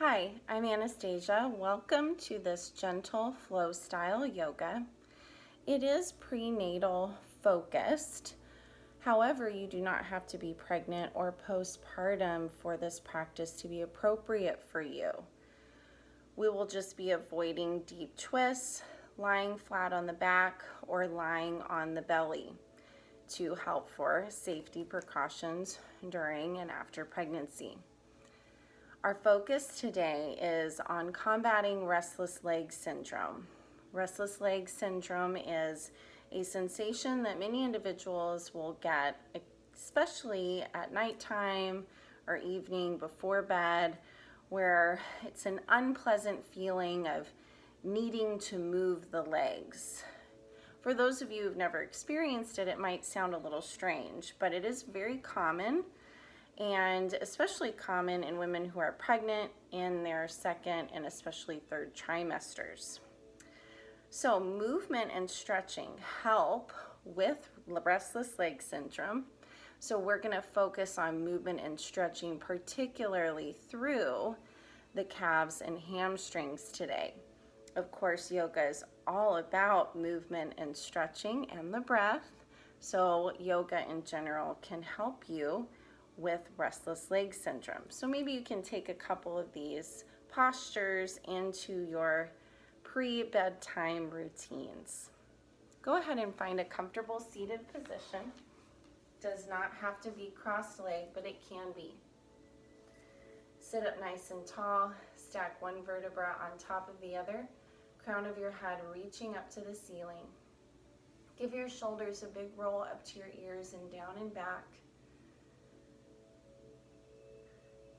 Hi, I'm Anastasia. Welcome to this gentle flow style yoga. It is prenatal focused. However, you do not have to be pregnant or postpartum for this practice to be appropriate for you. We will just be avoiding deep twists, lying flat on the back, or lying on the belly to help for safety precautions during and after pregnancy. Our focus today is on combating restless leg syndrome. Restless leg syndrome is a sensation that many individuals will get, especially at nighttime or evening before bed, where it's an unpleasant feeling of needing to move the legs. For those of you who've never experienced it, it might sound a little strange, but it is very common, and especially common in women who are pregnant in their second and especially third trimesters. So movement and stretching help with restless leg syndrome. So we're going to focus on movement and stretching, particularly through the calves and hamstrings today. Of course, yoga is all about movement and stretching and the breath. So yoga in general can help you with restless leg syndrome. So maybe you can take a couple of these postures into your pre-bedtime routines. Go ahead and find a comfortable seated position. Does not have to be cross-legged, but it can be. Sit up nice and tall, stack one vertebra on top of the other, crown of your head reaching up to the ceiling. Give your shoulders a big roll up to your ears and down and back.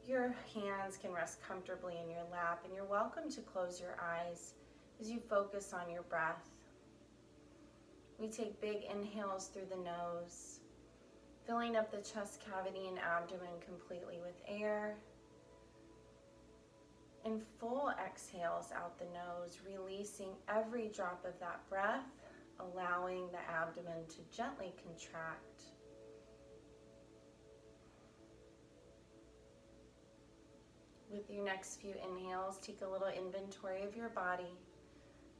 Your hands can rest comfortably in your lap, and you're welcome to close your eyes as you focus on your breath. We take big inhales through the nose, filling up the chest cavity and abdomen completely with air, and full exhales out the nose, releasing every drop of that breath, allowing the abdomen to gently contract. With your next few inhales, take a little inventory of your body,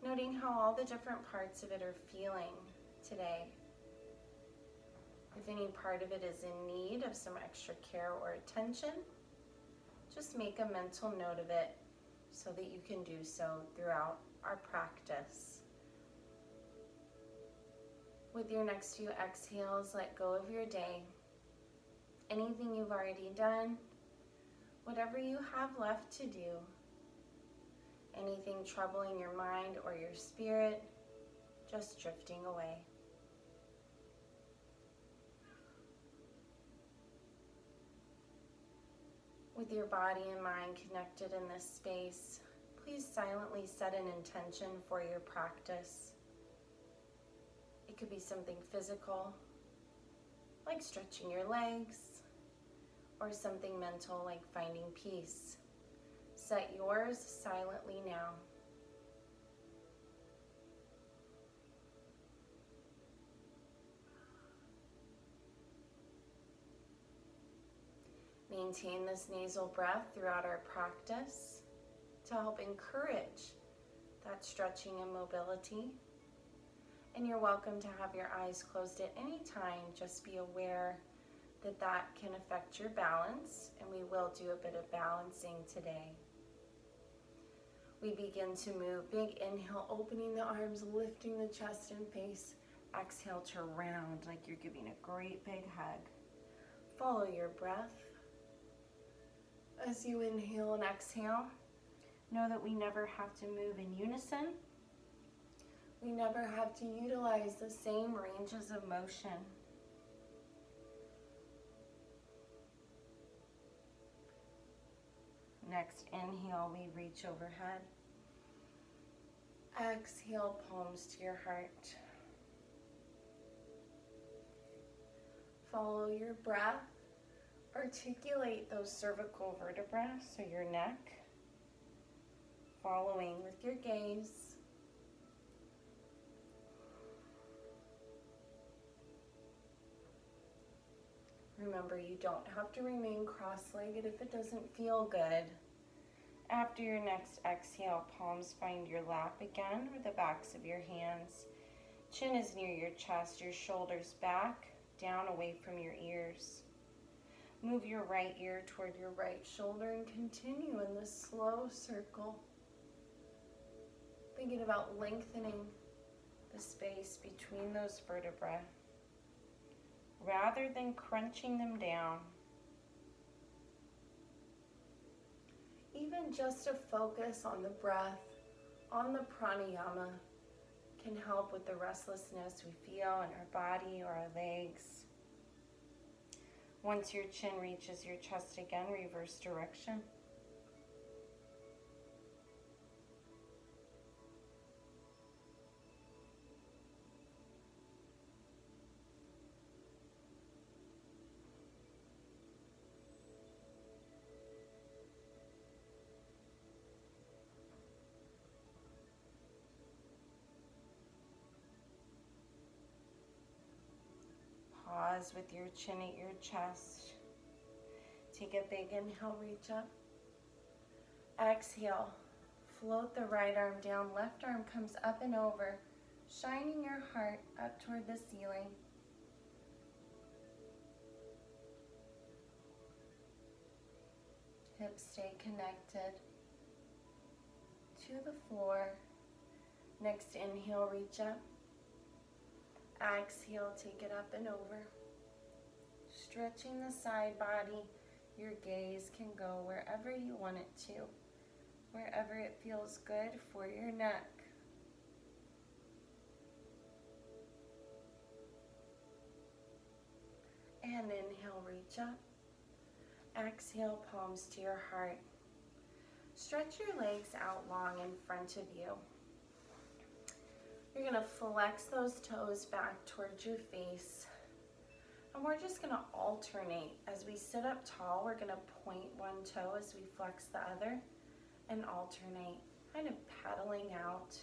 noting how all the different parts of it are feeling today. If any part of it is in need of some extra care or attention, just make a mental note of it so that you can do so throughout our practice. With your next few exhales, let go of your day. Anything you've already done, whatever you have left to do, anything troubling your mind or your spirit, just drifting away. With your body and mind connected in this space, please silently set an intention for your practice. It could be something physical, like stretching your legs, or something mental like finding peace. Set yours silently now. Maintain this nasal breath throughout our practice to help encourage that stretching and mobility. And you're welcome to have your eyes closed at any time. Just be aware that that can affect your balance, and we will do a bit of balancing today. We begin to move. Big inhale, opening the arms, lifting the chest and face. Exhale to round like you're giving a great big hug. Follow your breath. As you inhale and exhale, know that we never have to move in unison. We never have to utilize the same ranges of motion. Next inhale, we reach overhead. Exhale, palms to your heart. Follow your breath. Articulate those cervical vertebrae, so your neck, following with your gaze. Remember, you don't have to remain cross-legged if it doesn't feel good. After your next exhale, palms find your lap again or the backs of your hands. Chin is near your chest, your shoulders back, down away from your ears. Move your right ear toward your right shoulder and continue in this slow circle. Thinking about lengthening the space between those vertebrae rather than crunching them down. Even just a focus on the breath, on the pranayama, can help with the restlessness we feel in our body or our legs. Once your chin reaches your chest again, reverse direction. Pause with your chin at your chest. Take a big inhale, reach up. Exhale, float the right arm down, left arm comes up and over, shining your heart up toward the ceiling. Hips stay connected to the floor. Next inhale, reach up. Exhale, take it up and over. Stretching the side body, your gaze can go wherever you want it to, wherever it feels good for your neck. And inhale, reach up. Exhale, palms to your heart. Stretch your legs out long in front of you. You're going to flex those toes back towards your face. And we're just going to alternate. As we sit up tall, we're going to point one toe as we flex the other and alternate, kind of pedaling out.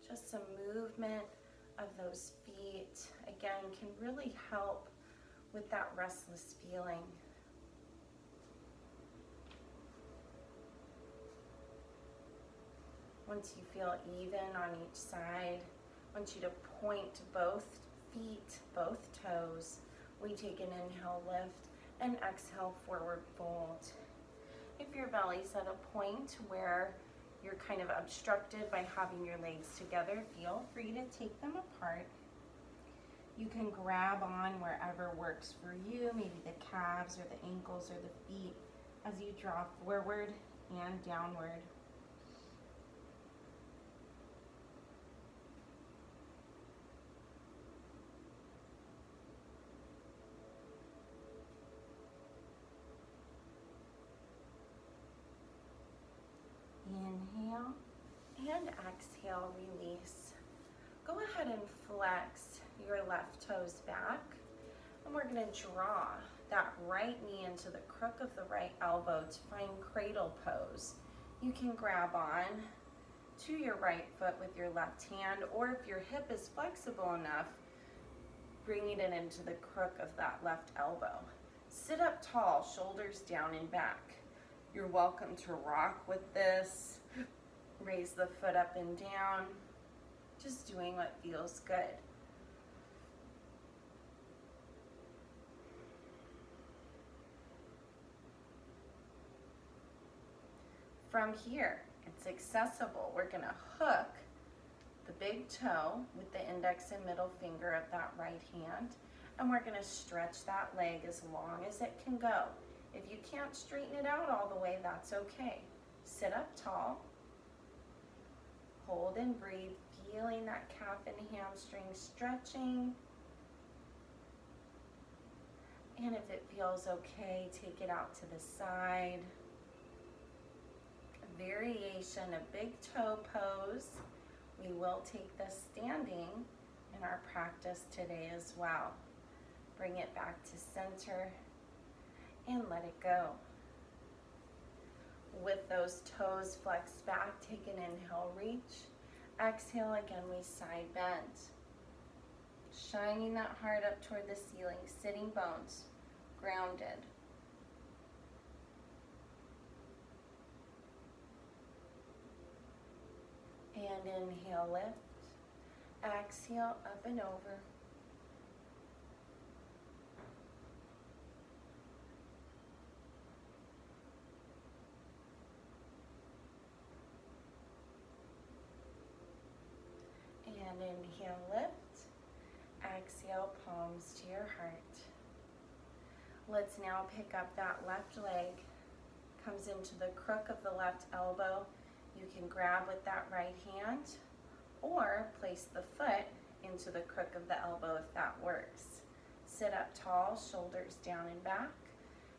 Just some movement of those feet, again, can really help with that restless feeling. Once you feel even on each side, I want you to point both feet, both toes. We take an inhale, lift, and exhale, forward fold. If your belly's at a point where you're kind of obstructed by having your legs together, feel free to take them apart. You can grab on wherever works for you, maybe the calves or the ankles or the feet, as you draw forward and downward. Inhale and exhale, release. Go ahead and flex your left toes back, and we're going to draw that right knee into the crook of the right elbow to find cradle pose. You can grab on to your right foot with your left hand, or if your hip is flexible enough, bringing it into the crook of that left elbow. Sit up tall, shoulders down and back. You're welcome to rock with this. Raise the foot up and down. Just doing what feels good. From here, it's accessible. We're going to hook the big toe with the index and middle finger of that right hand, and we're going to stretch that leg as long as it can go. If you can't straighten it out all the way, that's okay. Sit up tall. Hold and breathe, feeling that calf and hamstring stretching. And if it feels okay, take it out to the side. A variation, a big toe pose. We will take this standing in our practice today as well. Bring it back to center and let it go. With those toes flexed back, take an inhale, reach. Exhale, again, we side bend. Shining that heart up toward the ceiling, sitting bones, grounded. Inhale, lift. Exhale, up and over. And inhale, lift. Exhale, palms to your heart. Let's now pick up that left leg. Comes into the crook of the left elbow. You can grab with that right hand or place the foot into the crook of the elbow if that works. Sit up tall, shoulders down and back.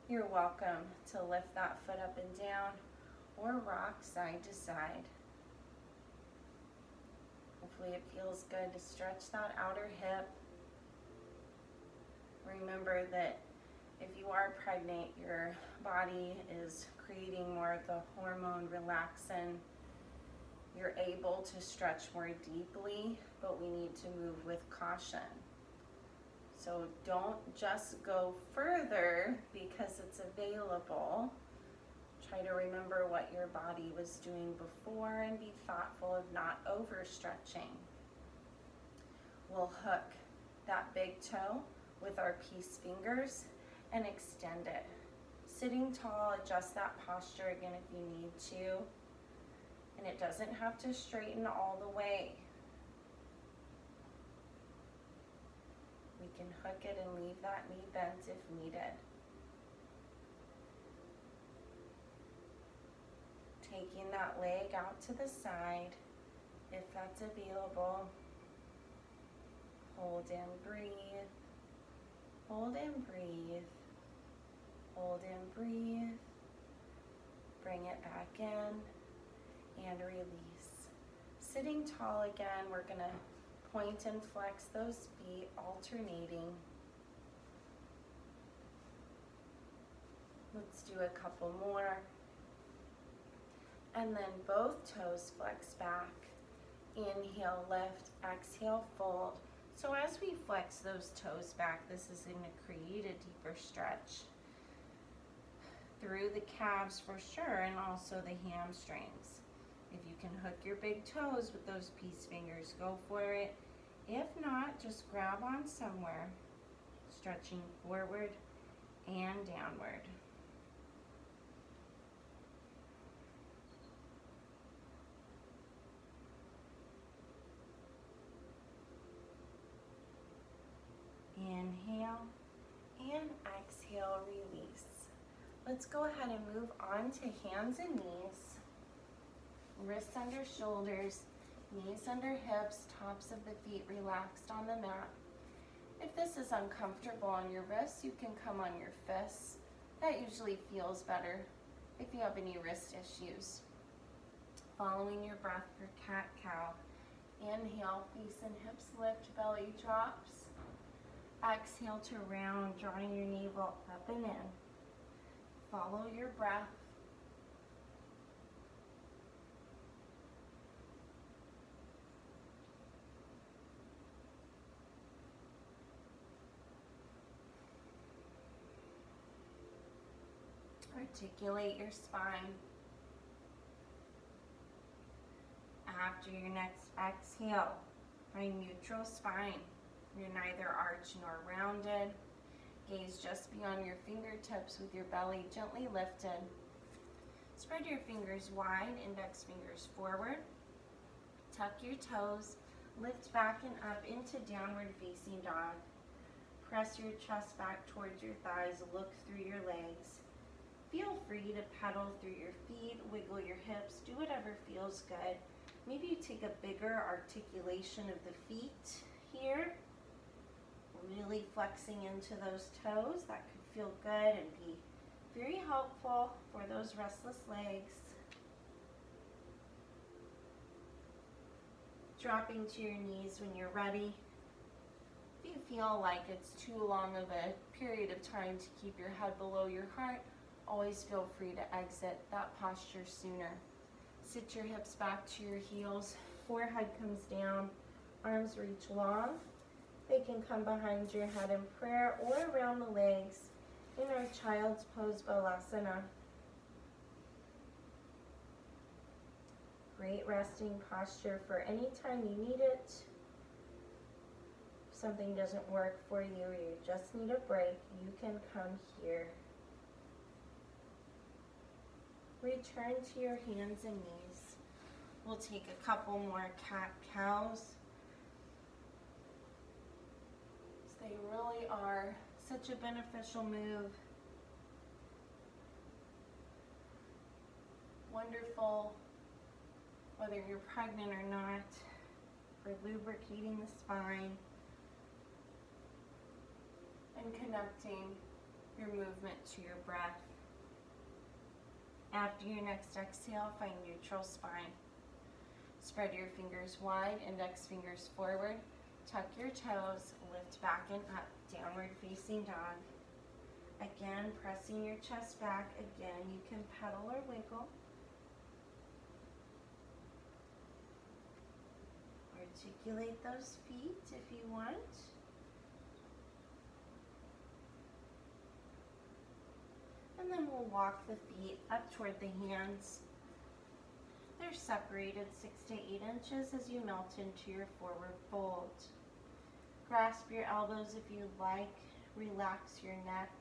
You're welcome to lift that foot up and down or rock side to side. Hopefully it feels good to stretch that outer hip. Remember that if you are pregnant, your body is creating more of the hormone relaxin. You're able to stretch more deeply, but we need to move with caution. So don't just go further because it's available. Try to remember what your body was doing before and be thoughtful of not overstretching. We'll hook that big toe with our peace fingers and extend it. Sitting tall, adjust that posture again if you need to. And it doesn't have to straighten all the way. We can hook it and leave that knee bent if needed. Taking that leg out to the side, if that's available. Hold and breathe. Hold and breathe. Hold and breathe. Bring it back in and release. Sitting tall again, we're going to point and flex those feet, alternating. Let's do a couple more. And then both toes flex back. Inhale, lift. Exhale, fold. So as we flex those toes back, this is going to create a deeper stretch through the calves for sure, and also the hamstrings. If you can hook your big toes with those peace fingers, go for it. If not, just grab on somewhere, stretching forward and downward. Inhale and exhale, release. Let's go ahead and move on to hands and knees. Wrists under shoulders, knees under hips, tops of the feet relaxed on the mat. If this is uncomfortable on your wrists, you can come on your fists. That usually feels better if you have any wrist issues. Following your breath for cat-cow. Inhale, face and hips lift, belly drops. Exhale to round, drawing your navel up and in. Follow your breath. Articulate your spine. After your next exhale, find neutral spine. You're neither arched nor rounded. Gaze just beyond your fingertips with your belly gently lifted. Spread your fingers wide, index fingers forward. Tuck your toes, lift back and up into downward facing dog. Press your chest back towards your thighs, look through your legs. Feel free to pedal through your feet, wiggle your hips, do whatever feels good. Maybe you take a bigger articulation of the feet here. Really flexing into those toes. That could feel good and be very helpful for those restless legs. Dropping to your knees when you're ready. If you feel like it's too long of a period of time to keep your head below your heart, always feel free to exit that posture sooner. Sit your hips back to your heels. Forehead comes down. Arms reach long. They can come behind your head in prayer or around the legs in our child's pose balasana. Great resting posture for any time you need it. If something doesn't work for you or you just need a break, you can come here. Return to your hands and knees. We'll take a couple more cat-cows. They really are such a beneficial move. Wonderful, whether you're pregnant or not, for lubricating the spine and connecting your movement to your breath. After your next exhale, find neutral spine. Spread your fingers wide, index fingers forward. Tuck your toes, lift back and up, downward facing dog. Again, pressing your chest back. Again, you can pedal or wiggle. Articulate those feet if you want. And then we'll walk the feet up toward the hands. They're separated 6 to 8 inches as you melt into your forward fold. Grasp your elbows if you like. Relax your neck.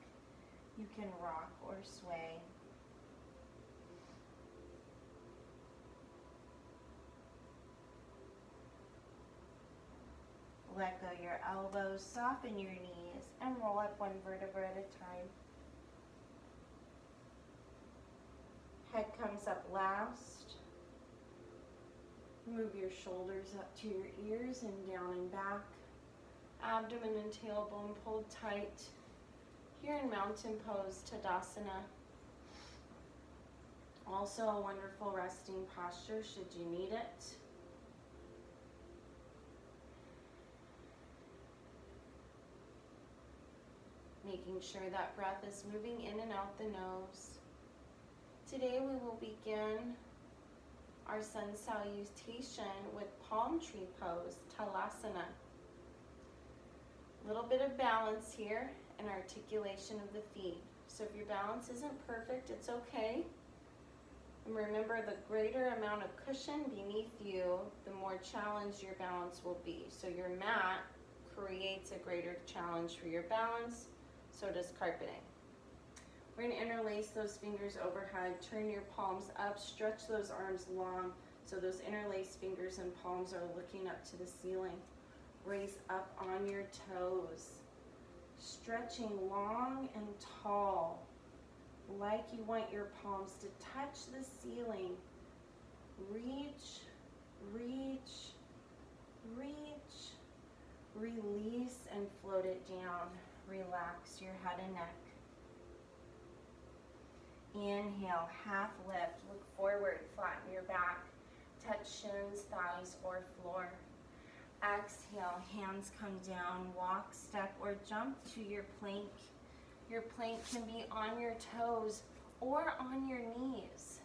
You can rock or sway. Let go your elbows, soften your knees, and roll up one vertebra at a time. Head comes up last. Move your shoulders up to your ears and down and back. Abdomen and tailbone pulled tight. Here in mountain pose, Tadasana. Also a wonderful resting posture should you need it. Making sure that breath is moving in and out the nose. Today we will begin our sun salutation with palm tree pose, Talasana. A little bit of balance here and articulation of the feet. So if your balance isn't perfect, it's okay. And remember, the greater amount of cushion beneath you, the more challenged your balance will be. So your mat creates a greater challenge for your balance, so does carpeting. We're going to interlace those fingers overhead, turn your palms up, stretch those arms long so those interlaced fingers and palms are looking up to the ceiling. Raise up on your toes, stretching long and tall, like you want your palms to touch the ceiling. Reach, reach, reach, release and float it down. Relax your head and neck. Inhale, half lift, look forward, flatten your back, touch shins, thighs, or floor. Exhale, hands come down, walk, step, or jump to your plank. Your plank can be on your toes or on your knees.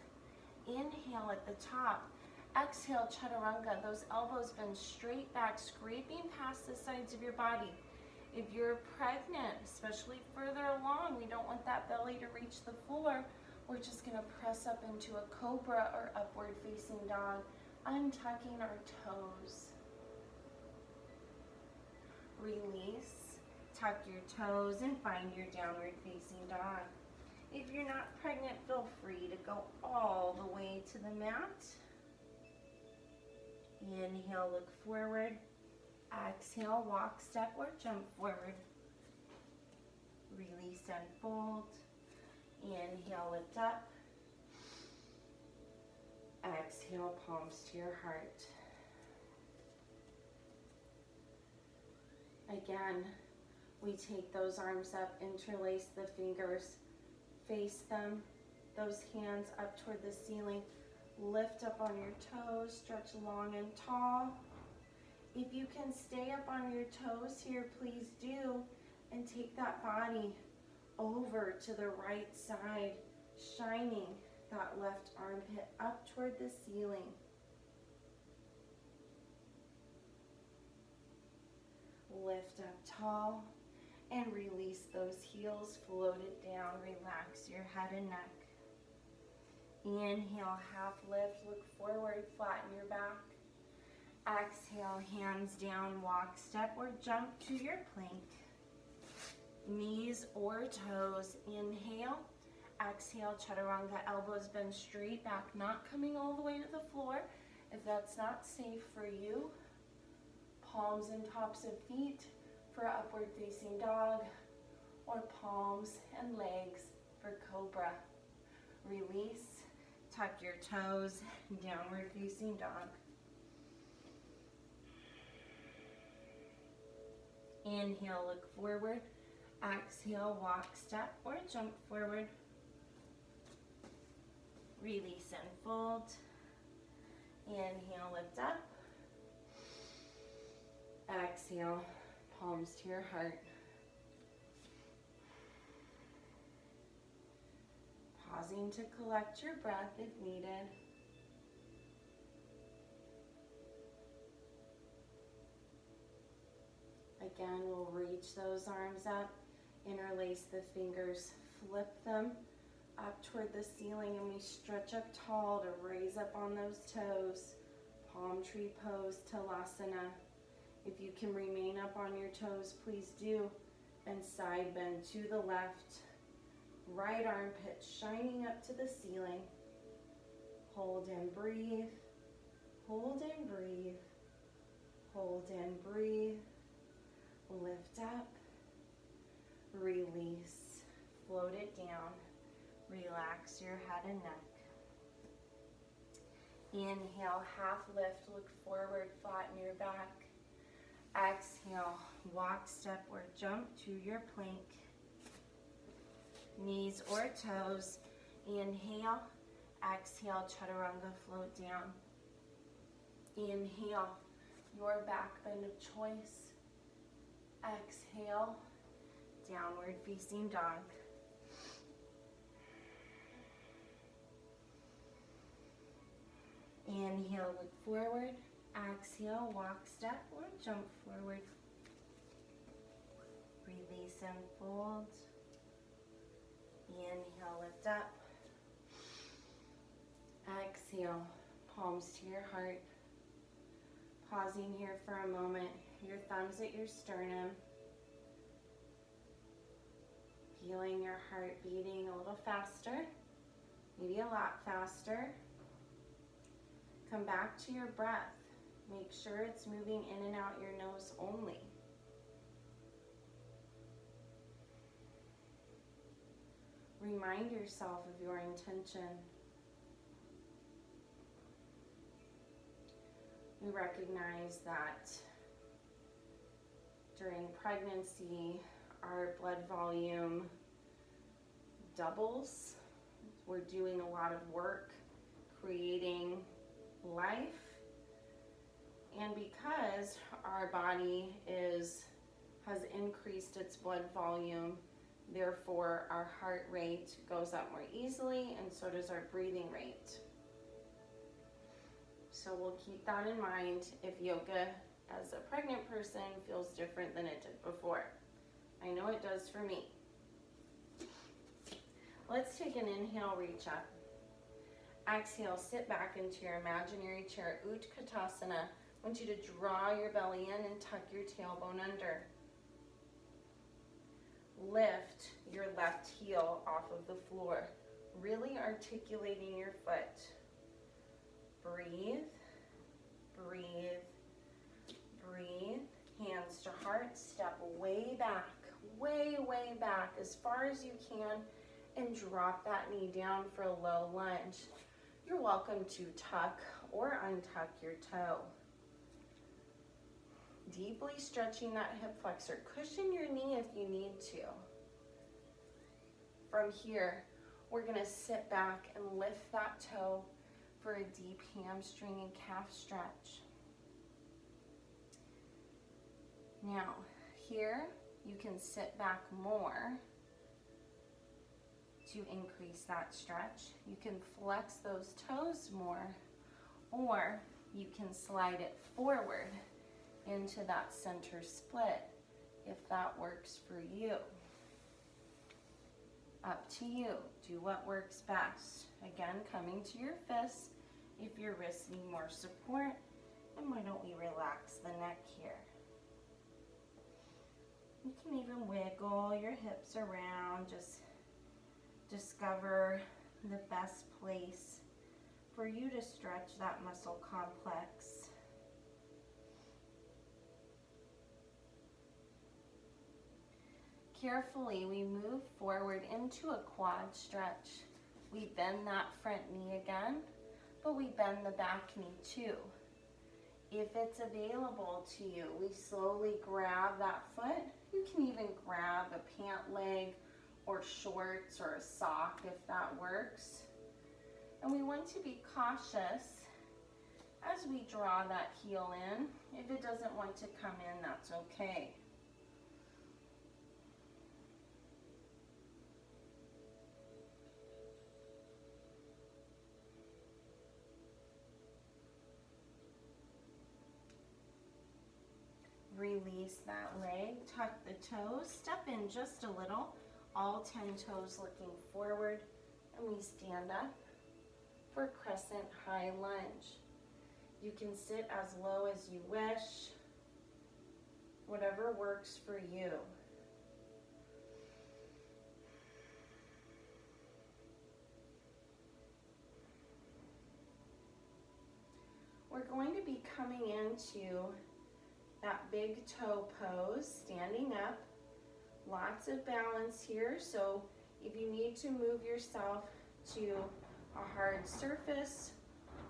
Inhale at the top. Exhale, chaturanga. Those elbows bend straight back, scraping past the sides of your body. If you're pregnant, especially further along, we don't want that belly to reach the floor. We're just going to press up into a cobra or upward facing dog, untucking our toes. Release, tuck your toes, and find your downward facing dog. If you're not pregnant, feel free to go all the way to the mat. Inhale, look forward. Exhale, walk, step, or jump forward. Release and fold. Inhale, lift up. Exhale, palms to your heart. Again, we take those arms up, interlace the fingers, face them, those hands up toward the ceiling. Lift up on your toes, stretch long and tall. If you can stay up on your toes here, please do, and take that body over to the right side, shining that left armpit up toward the ceiling. Lift up tall and release those heels, float it down, relax your head and neck. Inhale, half lift, look forward, flatten your back. Exhale, hands down, walk, step, or jump to your plank. Knees or toes, inhale. Exhale, chaturanga, elbows bend straight back, not coming all the way to the floor. If that's not safe for you, palms and tops of feet for upward facing dog, or palms and legs for cobra. Release, tuck your toes, downward facing dog. Inhale, look forward. Exhale, walk, step, or jump forward. Release and fold. Inhale, lift up. Exhale, palms to your heart. Pausing to collect your breath if needed. Again, we'll reach those arms up, interlace the fingers, flip them up toward the ceiling, and we stretch up tall to raise up on those toes. Palm tree pose, Talasana. If you can remain up on your toes, please do. And side bend to the left. Right armpit shining up to the ceiling. Hold and breathe. Hold and breathe. Hold and breathe. Lift up. Release. Float it down. Relax your head and neck. Inhale, half lift, look forward, flatten your back. Exhale, walk, step, or jump to your plank. Knees or toes. Inhale, exhale, chaturanga, float down. Inhale, your back bend of choice. Exhale, downward facing dog. Inhale, look forward. Exhale, walk, step, or jump forward. Release and fold. Inhale, lift up. Exhale, palms to your heart. Pausing here for a moment. Your thumbs at your sternum. Feeling your heart beating a little faster, maybe a lot faster. Come back to your breath. Make sure it's moving in and out your nose only. Remind yourself of your intention. We recognize that during pregnancy, our blood volume doubles. We're doing a lot of work creating life, and because our body has increased its blood volume, therefore our heart rate goes up more easily, and so does our breathing rate. So we'll keep that in mind if yoga as a pregnant person feels different than it did before. I know it does for me. Let's take an inhale, reach up. Exhale, sit back into your imaginary chair, Utkatasana. I want you to draw your belly in and tuck your tailbone under. Lift your left heel off of the floor, really articulating your foot. Breathe, breathe, breathe. Hands to heart, step way back, way back, as far as you can, and drop that knee down for a low lunge. You're welcome to tuck or untuck your toe. Deeply stretching that hip flexor. Cushion your knee if you need to. From here, we're gonna sit back and lift that toe for a deep hamstring and calf stretch. Now, here you can sit back more to increase that stretch. You can flex those toes more, or you can slide it forward into that center split if that works for you. Up to you. Do what works best. Again, coming to your fists if your wrists need more support. And why don't we relax the neck here? You can even wiggle your hips around. Just discover the best place for you to stretch that muscle complex. Carefully, we move forward into a quad stretch. We bend that front knee again, but we bend the back knee too. If it's available to you, we slowly grab that foot. You can even grab a pant leg or shorts or a sock if that works. And we want to be cautious as we draw that heel in. If it doesn't want to come in, that's okay. Release that leg, tuck the toes, step in just a little, all 10 toes looking forward, and we stand up for crescent high lunge. You can sit as low as you wish, whatever works for you. We're going to be coming into that big toe pose, standing up. Lots of balance here, so if you need to move yourself to a hard surface,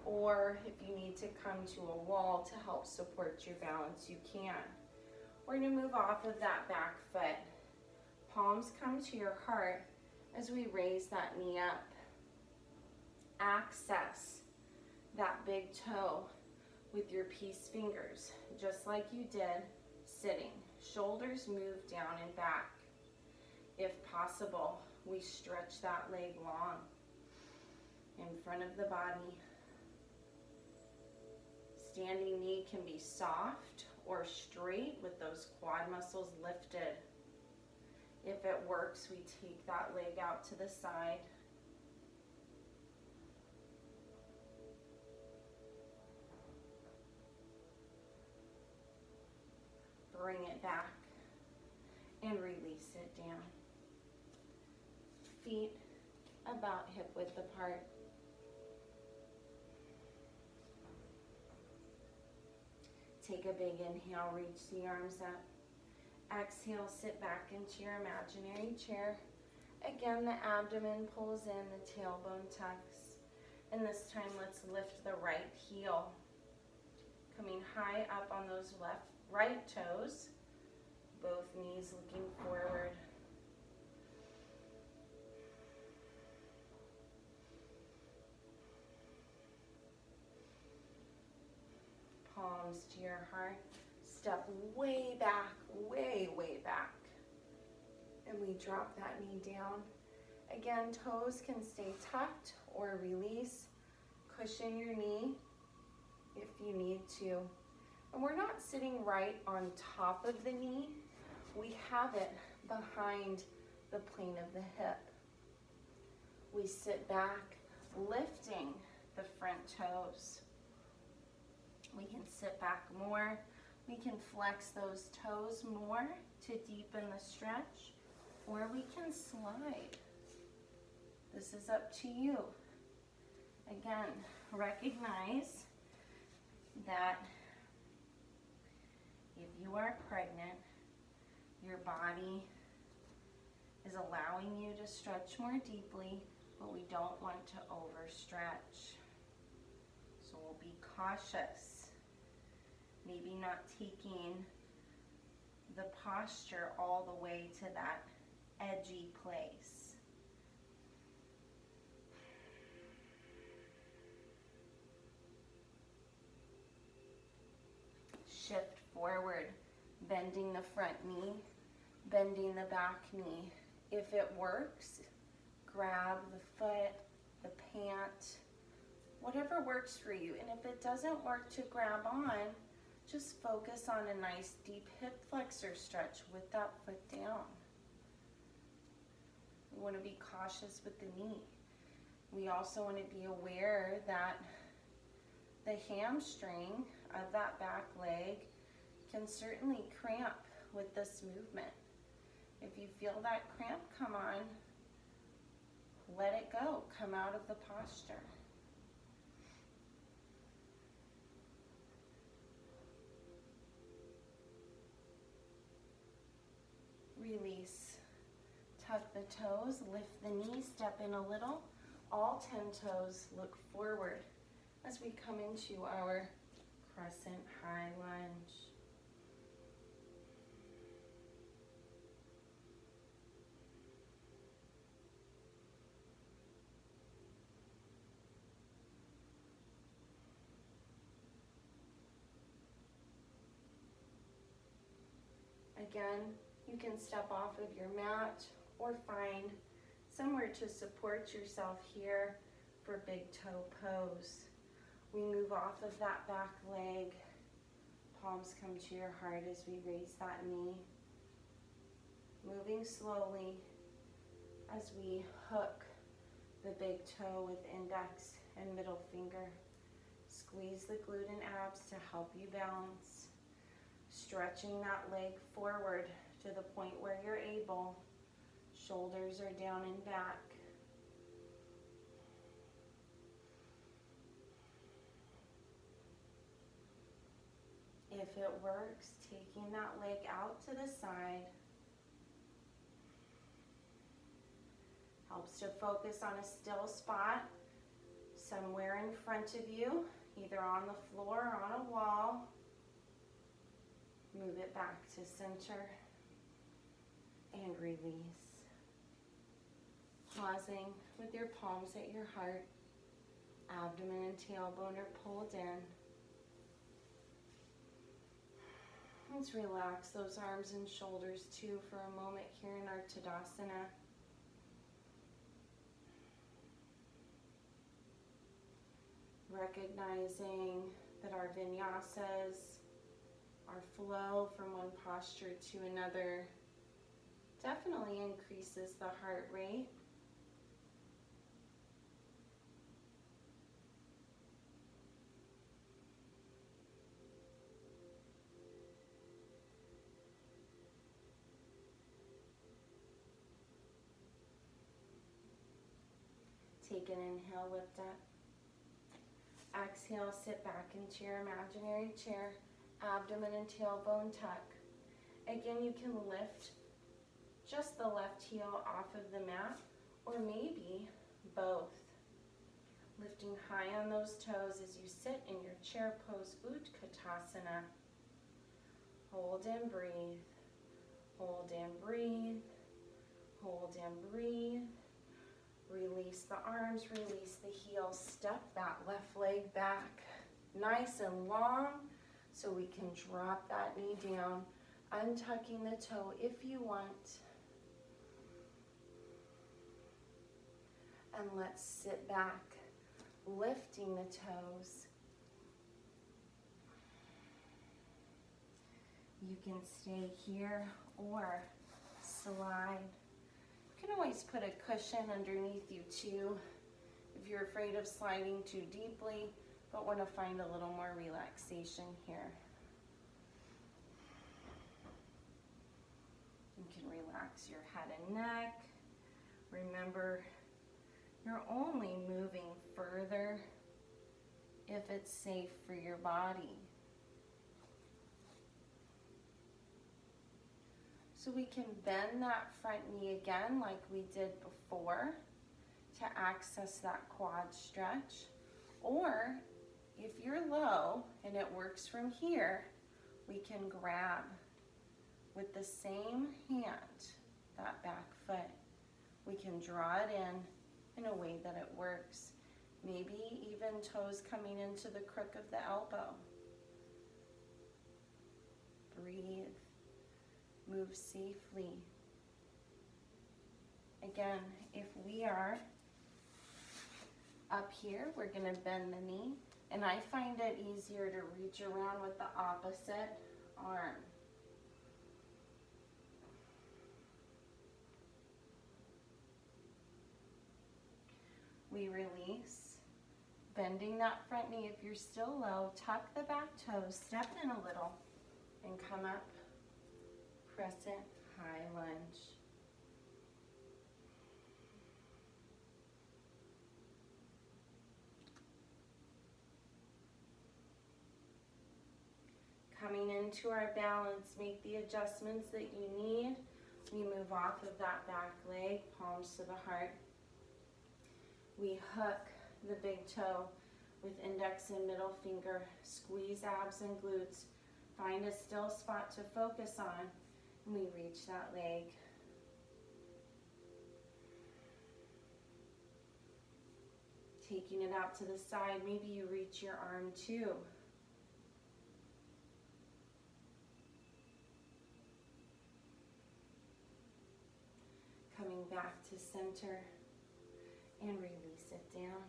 or if you need to come to a wall to help support your balance, you can. We're going to move off of that back foot. Palms come to your heart as we raise that knee up. Access that big toe with your peace fingers, just like you did sitting. Shoulders move down and back. If possible, we stretch that leg long in front of the body. Standing knee can be soft or straight with those quad muscles lifted. If it works, we take that leg out to the side. Bring it back and release it down. Feet about hip width apart. Take a big inhale, reach the arms up. Exhale, sit back into your imaginary chair. Again, the abdomen pulls in, the tailbone tucks. And this time, let's lift the right heel. Coming high up on those right toes, both knees looking forward. Palms to your heart. Step way back, way back. And we drop that knee down. Again, toes can stay tucked or release. Cushion your knee if you need to. And we're not sitting right on top of the knee. We have it behind the plane of the hip. We sit back, lifting the front toes. We can sit back more. We can flex those toes more to deepen the stretch, or we can slide. This is up to you. Again, recognize that if you are pregnant, your body is allowing you to stretch more deeply, but we don't want to overstretch. So we'll be cautious. Maybe not taking the posture all the way to that edgy place. Shift forward, bending the front knee, bending the back knee. If it works, grab the foot, the pant, whatever works for you. And if it doesn't work to grab on, just focus on a nice deep hip flexor stretch with that foot down. We want to be cautious with the knee. We also want to be aware that the hamstring of that back leg can certainly cramp with this movement. If you feel that cramp come on, let it go. Come out of the posture. Release. Tuck the toes, lift the knee, step in a little. All 10 toes look forward as we come into our crescent high lunge. Again, you can step off of your mat or find somewhere to support yourself here for big toe pose. We move off of that back leg. Palms come to your heart as we raise that knee. Moving slowly as we hook the big toe with index and middle finger. Squeeze the glute and abs to help you balance. Stretching that leg forward to the point where you're able. Shoulders are down and back. If it works, taking that leg out to the side. Helps to focus on a still spot somewhere in front of you, either on the floor or on a wall. Move it back to center and release. Pausing with your palms at your heart. Abdomen and tailbone are pulled in. Let's relax those arms and shoulders too for a moment here in our Tadasana. Recognizing that our vinyasas, our flow from one posture to another definitely increases the heart rate. Take an inhale, lift up. Exhale, sit back into your imaginary chair. Abdomen and tailbone tuck. Again, you can lift just the left heel off of the mat, or maybe both. Lifting high on those toes as you sit in your chair pose, Utkatasana. Hold and breathe. Hold and breathe. Hold and breathe. Release the arms, release the heels. Step that left leg back nice and long so we can drop that knee down, untucking the toe if you want. And let's sit back, lifting the toes. You can stay here or slide. You can always put a cushion underneath you too if you're afraid of sliding too deeply, but want to find a little more relaxation here. You can relax your head and neck. Remember, you're only moving further if it's safe for your body. So we can bend that front knee again like we did before to access that quad stretch. Or if you're low and it works from here, we can grab with the same hand that back foot. We can draw it in a way that it works. Maybe even toes coming into the crook of the elbow. Breathe. Move safely. Again, if we are up here, we're going to bend the knee, and I find it easier to reach around with the opposite arm. We release, bending that front knee. If you're still low, tuck the back toes, step in a little, and come up, crescent high lunge. Coming into our balance, make the adjustments that you need. We move off of that back leg, palms to the heart. We hook the big toe with index and middle finger. Squeeze abs and glutes. Find a still spot to focus on. And we reach that leg. Taking it out to the side. Maybe you reach your arm too. Coming back to center and release it down.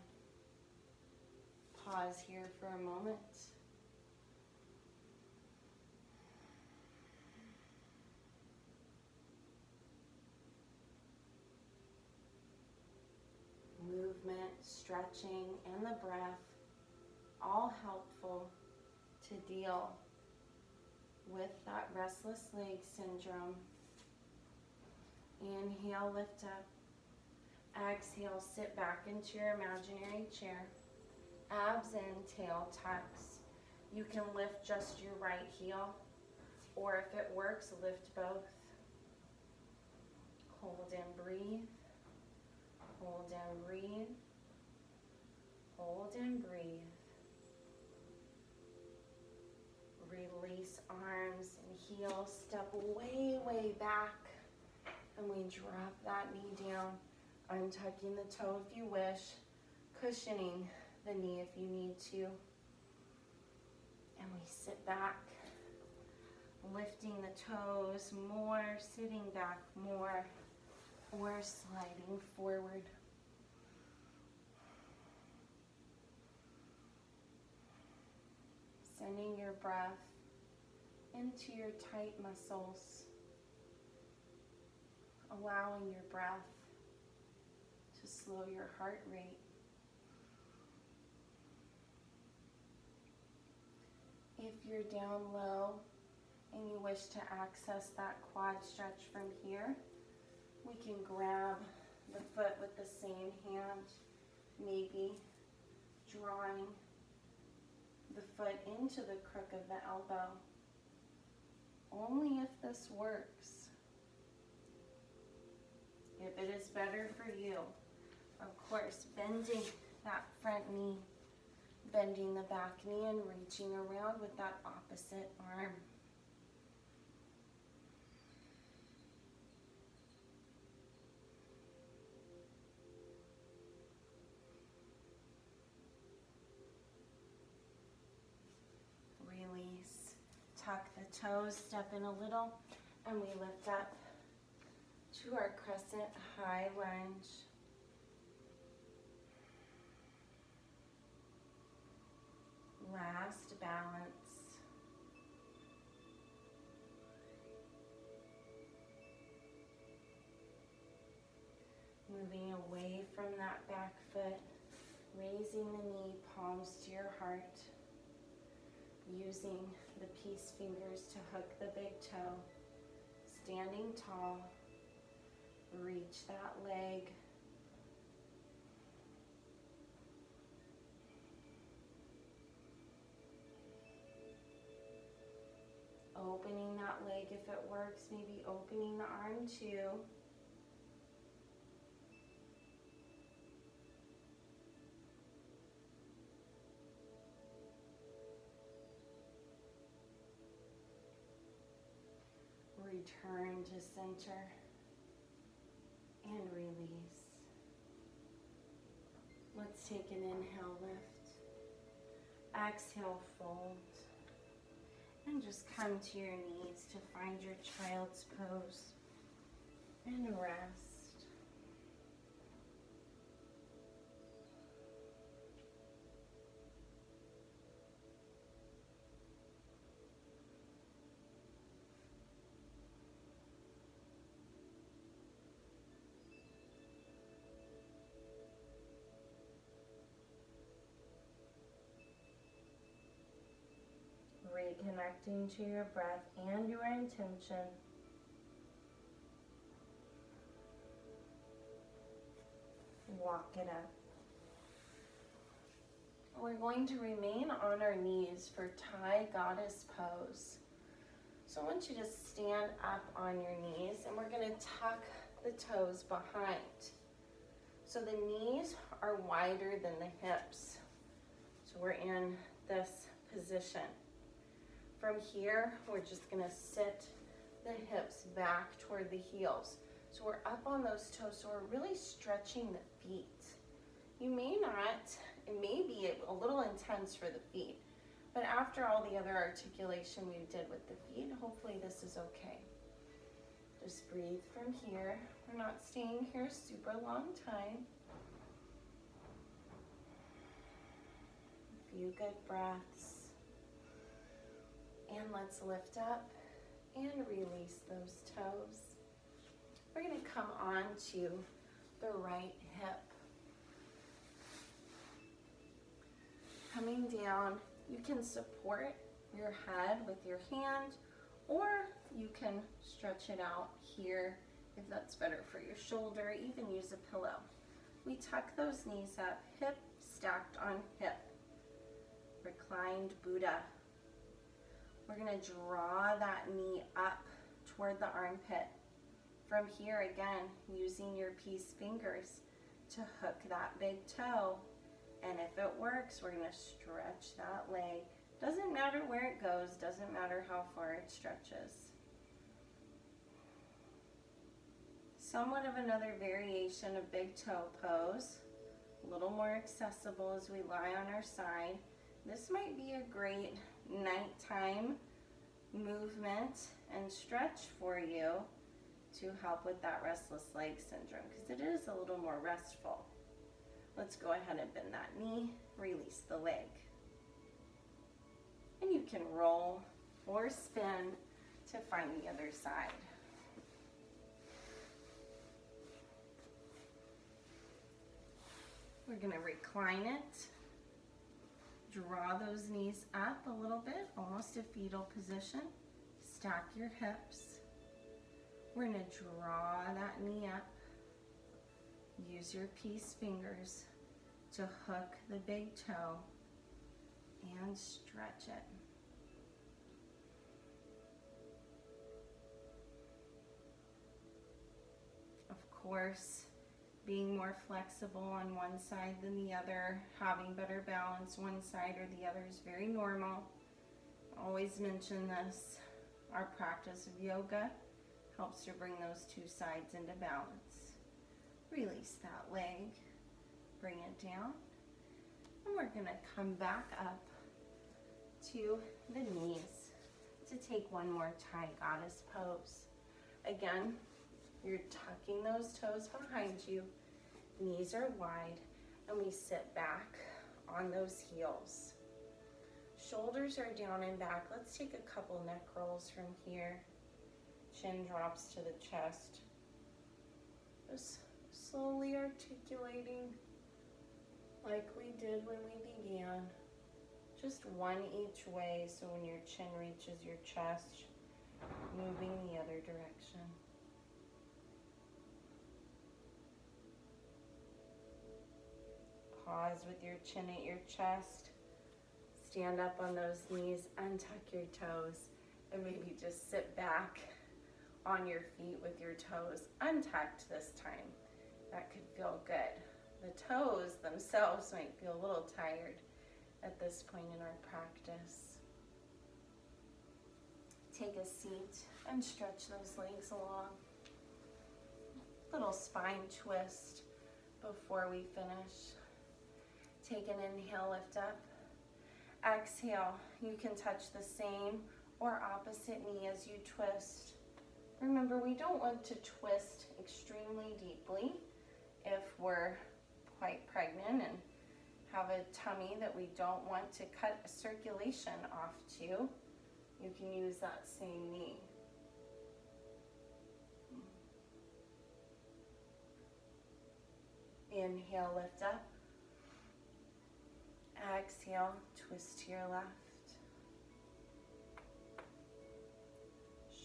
Pause here for a moment. Movement, stretching, and the breath, all helpful to deal with that restless leg syndrome. Inhale, lift up. Exhale, sit back into your imaginary chair. Abs in, tail tucks. You can lift just your right heel, or if it works, lift both. Hold and breathe. Hold and breathe. Hold and breathe. Release arms and heels. Step way, way back. And we drop that knee down. Untucking the toe if you wish. Cushioning the knee if you need to. And we sit back. Lifting the toes more. Sitting back more. Or sliding forward. Sending your breath into your tight muscles. Allowing your breath to slow your heart rate. If you're down low and you wish to access that quad stretch from here, we can grab the foot with the same hand, maybe drawing the foot into the crook of the elbow. Only if this works. If it is better for you, of course, bending that front knee, bending the back knee and reaching around with that opposite arm. Release, tuck the toes, step in a little, and we lift up to our crescent high lunge. Last balance. Moving away from that back foot, raising the knee, palms to your heart, using the peace fingers to hook the big toe, standing tall. Reach that leg. Opening that leg if it works, maybe opening the arm too. Return to center. And release. Let's take an inhale, lift. Exhale, fold. And just come to your knees to find your child's pose. And rest. connecting to your breath and your intention. Walk it up. We're going to remain on our knees for Thai Goddess pose. So I want you to stand up on your knees, and we're going to tuck the toes behind. So the knees are wider than the hips. So we're in this position. From here, we're just going to sit the hips back toward the heels. So we're up on those toes, so we're really stretching the feet. You may not, it may be a little intense for the feet, but after all the other articulation we did with the feet, hopefully this is okay. Just breathe from here. We're not staying here a super long time. A few good breaths. And let's lift up and release those toes. We're going to come on to the right hip. Coming down, you can support your head with your hand, or you can stretch it out here if that's better for your shoulder. Even use a pillow. We tuck those knees up, hip stacked on hip. Reclined Buddha. We're going to draw that knee up toward the armpit. From here, again, using your peace fingers to hook that big toe. And if it works, we're going to stretch that leg. Doesn't matter where it goes, doesn't matter how far it stretches. Somewhat of another variation of big toe pose. A little more accessible as we lie on our side. This might be a great nighttime movement and stretch for you to help with that restless leg syndrome, because it is a little more restful. Let's go ahead and bend that knee, release the leg. And you can roll or spin to find the other side. We're going to recline it. Draw those knees up a little bit, almost a fetal position. Stack your hips. We're going to draw that knee up. Use your peace fingers to hook the big toe and stretch it. Of course, being more flexible on one side than the other, having better balance one side or the other is very normal. Always mention this. Our practice of yoga helps to bring those two sides into balance. Release that leg, bring it down, and we're going to come back up to the knees to take one more Thai Goddess pose. Again, you're tucking those toes behind you, knees are wide, and we sit back on those heels. Shoulders are down and back. Let's take a couple neck rolls from here. Chin drops to the chest. Just slowly articulating like we did when we began. Just one each way, so when your chin reaches your chest, moving the other direction. Pause with your chin at your chest. Stand up on those knees, untuck your toes, and maybe just sit back on your feet with your toes untucked this time. That could feel good. The toes themselves might feel a little tired at this point in our practice. Take a seat and stretch those legs along. Little spine twist before we finish. Take an inhale, lift up. Exhale, you can touch the same or opposite knee as you twist. Remember, we don't want to twist extremely deeply if we're quite pregnant and have a tummy that we don't want to cut circulation off to. You can use that same knee. Inhale, lift up. Exhale, twist to your left.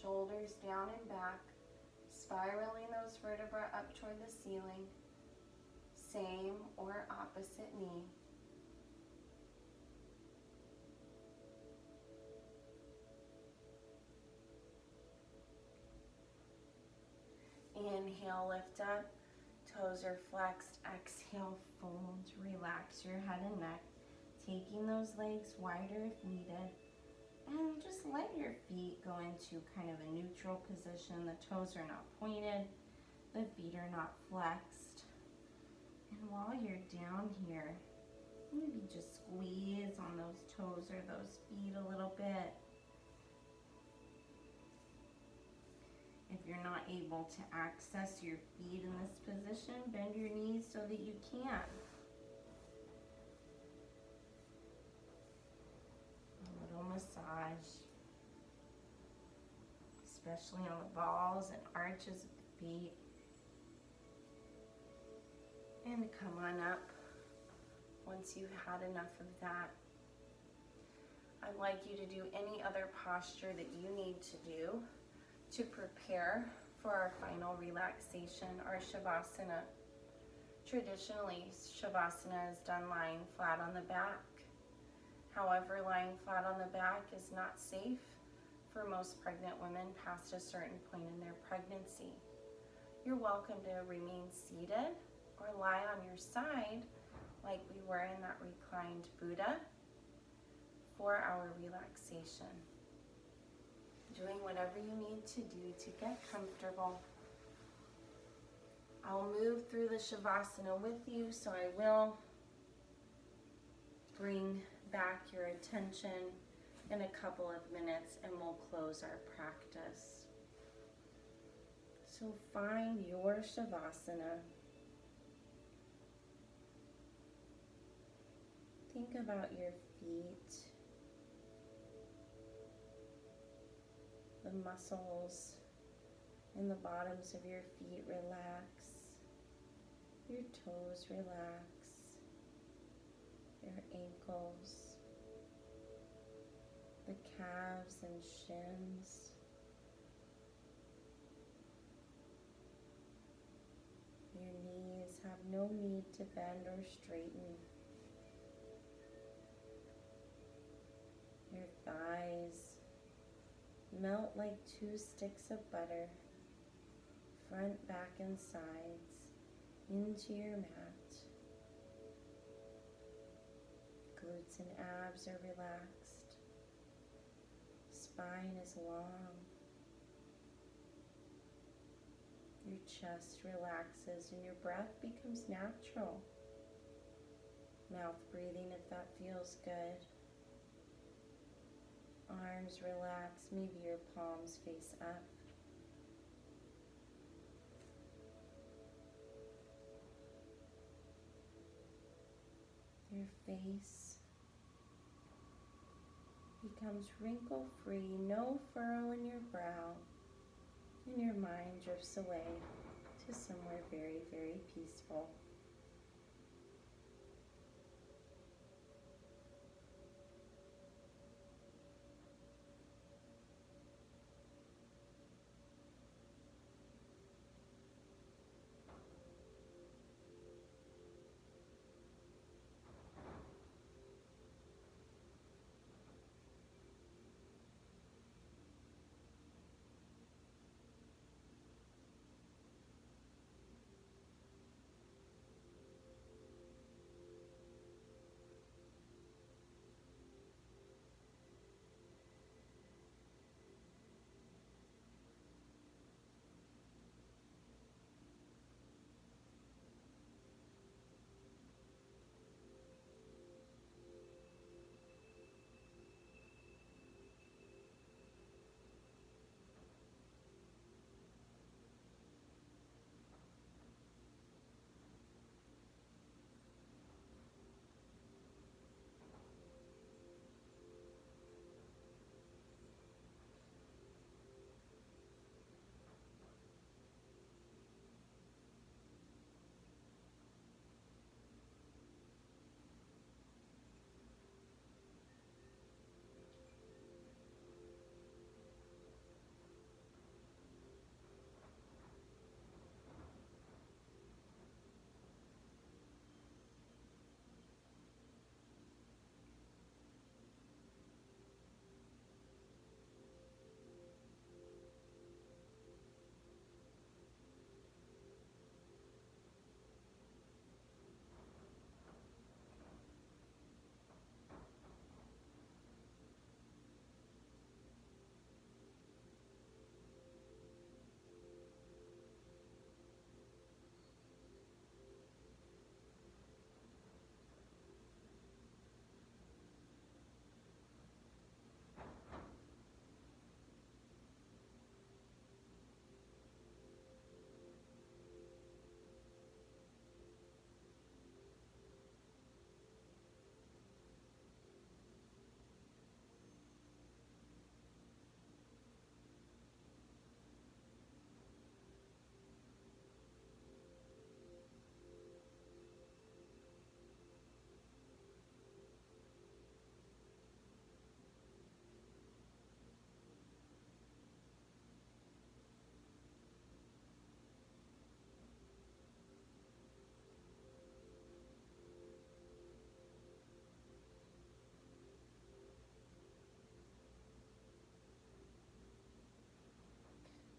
Shoulders down and back, spiraling those vertebrae up toward the ceiling. Same or opposite knee. Inhale, lift up. Toes are flexed. Exhale, fold. Relax your head and neck. Taking those legs wider if needed. And just let your feet go into kind of a neutral position. The toes are not pointed. The feet are not flexed. And while you're down here, maybe just squeeze on those toes or those feet a little bit. If you're not able to access your feet in this position, bend your knees so that you can. A little massage, especially on the balls and arches of the feet. And come on up once you've had enough of that. I'd like you to do any other posture that you need to do to prepare for our final relaxation, our Shavasana. Traditionally, Shavasana is done lying flat on the back. However, lying flat on the back is not safe for most pregnant women past a certain point in their pregnancy. You're welcome to remain seated or lie on your side like we were in that reclined Buddha for our relaxation. Doing whatever you need to do to get comfortable. I'll move through the Shavasana with you, so I will bring back your attention in a couple of minutes and we'll close our practice. So find your Shavasana. Think about your feet. The muscles in the bottoms of your feet relax. Your toes relax. Your ankles. The calves and shins. Your knees have no need to bend or straighten. Your thighs melt like 2 sticks of butter, front, back, and sides, into your mat. Glutes and abs are relaxed. Spine is long. Your chest relaxes and your breath becomes natural. Mouth breathing if that feels good. Arms relax, maybe your palms face up. Your face becomes wrinkle-free, no furrow in your brow, and your mind drifts away to somewhere very, very peaceful.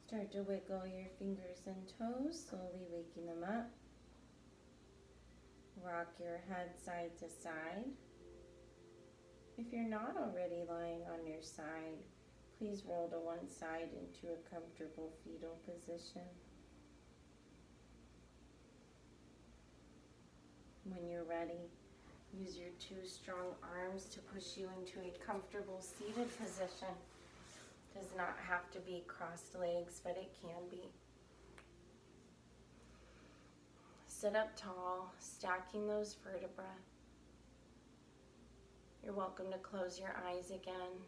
Start to wiggle your fingers and toes, slowly waking them up. Rock your head side to side. If you're not already lying on your side, please roll to one side into a comfortable fetal position. When you're ready, use your two strong arms to push you into a comfortable seated position. Does not have to be crossed legs, but it can be. Sit up tall, stacking those vertebrae. You're welcome to close your eyes again.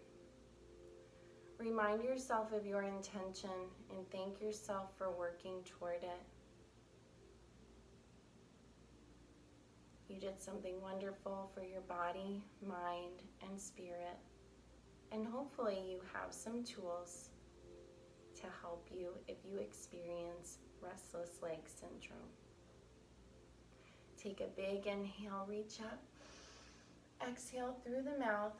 Remind yourself of your intention and thank yourself for working toward it. You did something wonderful for your body, mind, and spirit. And hopefully you have some tools to help you if you experience restless leg syndrome. Take a big inhale, reach up. Exhale through the mouth.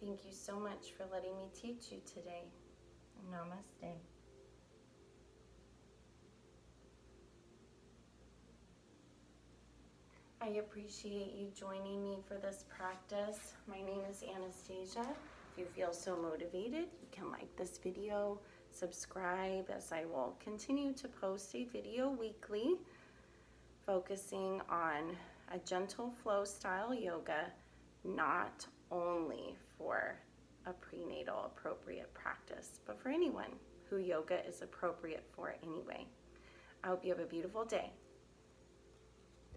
Thank you so much for letting me teach you today. Namaste. I appreciate you joining me for this practice. My name is Anastasia. If you feel so motivated, you can like this video, subscribe, as I will continue to post a video weekly focusing on a gentle flow style yoga, not only for a prenatal appropriate practice, but for anyone who yoga is appropriate for anyway. I hope you have a beautiful day.